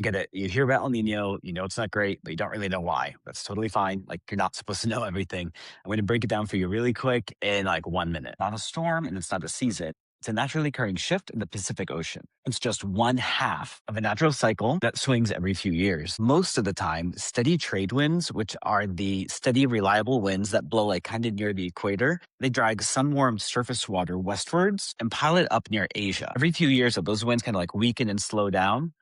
get it. You hear about El Nino, you know it's not great, but you don't really know why. That's totally fine. Like you're not supposed to know everything. I'm going to break it down for you really quick in like 1 minute. Not a storm and it's not a season. It's a naturally occurring shift in the Pacific Ocean. It's just one half of a natural cycle that swings every few years. Most of the time, steady trade winds, which are the steady, reliable winds that blow like kind of near the equator, they drag sun-warmed surface water westwards and pile it up near Asia. Every few years, those winds kind of like weaken and slow down.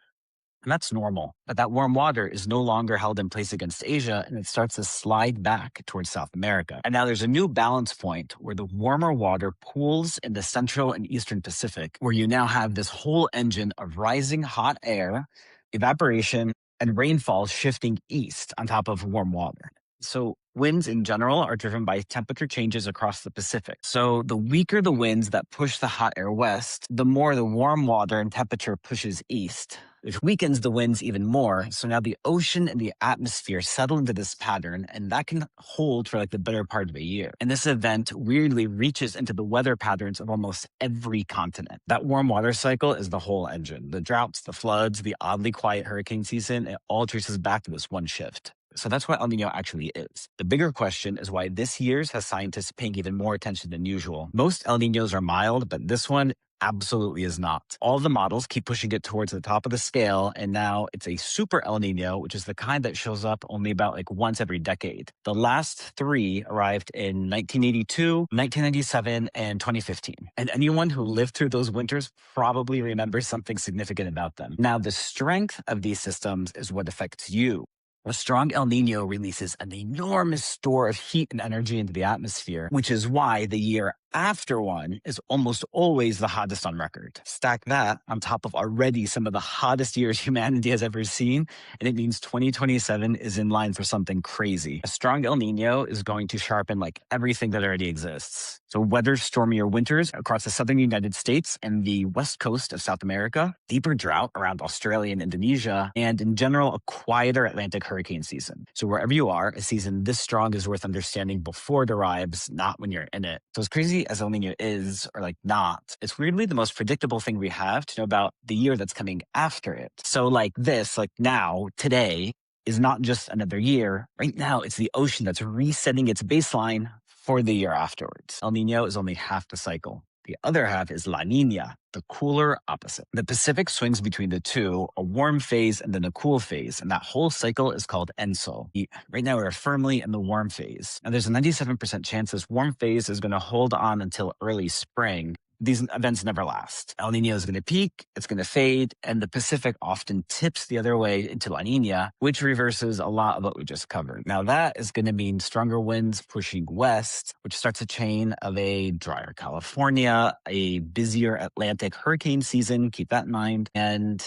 And that's normal. But that warm water is no longer held in place against Asia and it starts to slide back towards South America. And now there's a new balance point where the warmer water pools in the central and eastern Pacific, where you now have this whole engine of rising hot air, evaporation, and rainfall shifting east on top of warm water. So winds in general are driven by temperature changes across the Pacific. So the weaker the winds that push the hot air west, the more the warm water and temperature pushes east, which weakens the winds even more. So now the ocean and the atmosphere settle into this pattern, and that can hold for like the better part of a year. And this event weirdly reaches into the weather patterns of almost every continent. That warm water cycle is the whole engine. The droughts, the floods, the oddly quiet hurricane season, it all traces back to this one shift. So that's what El Nino actually is. The bigger question is why this year's has scientists paying even more attention than usual. Most El Ninos are mild, but this one absolutely is not. All the models keep pushing it towards the top of the scale, and now it's a super El Nino, which is the kind that shows up only about like once every decade. The last three arrived in 1982, 1997, and 2015. And anyone who lived through those winters probably remembers something significant about them. Now, the strength of these systems is what affects you. A strong El Nino releases an enormous store of heat and energy into the atmosphere, which is why the year after one is almost always the hottest on record. Stack that on top of already some of the hottest years humanity has ever seen, and it means 2027 is in line for something crazy. A strong El Nino is going to sharpen like everything that already exists. So weather stormier winters across the southern United States and the west coast of South America, deeper drought around Australia and Indonesia, and in general, a quieter Atlantic hurricane season. So wherever you are, a season this strong is worth understanding before it arrives, not when you're in it. So as crazy as El Nino is, or like not, it's weirdly the most predictable thing we have to know about the year that's coming after it. So like this, like now, today, is not just another year. Right now, it's the ocean that's resetting its baseline for the year afterwards. El Nino is only half the cycle. The other half is La Niña, the cooler opposite. The Pacific swings between the two, a warm phase and then a cool phase, and that whole cycle is called ENSO. Right now, we're firmly in the warm phase. Now, there's a 97% chance this warm phase is going to hold on until early spring. These events never last. El Nino is going to peak, it's going to fade, and the Pacific often tips the other way into La Nina, which reverses a lot of what we just covered. Now that is going to mean stronger winds pushing west, which starts a chain of a drier California, a busier Atlantic hurricane season, keep that in mind, and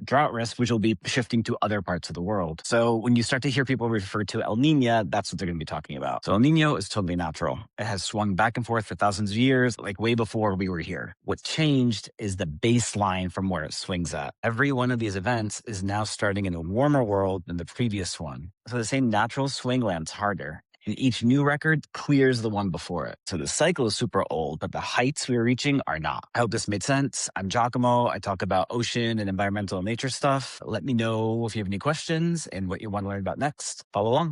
drought risk, which will be shifting to other parts of the world. So when you start to hear people refer to El Nino, that's what they're going to be talking about. So El Nino is totally natural. It has swung back and forth for thousands of years, like way before we were here. What changed is the baseline from where it swings at. Every one of these events is now starting in a warmer world than the previous one. So the same natural swing lands harder. And each new record clears the one before it. So the cycle is super old, but the heights we are reaching are not. I hope this made sense. I'm Giacomo. I talk about ocean and environmental nature stuff. Let me know if you have any questions and what you want to learn about next. Follow along.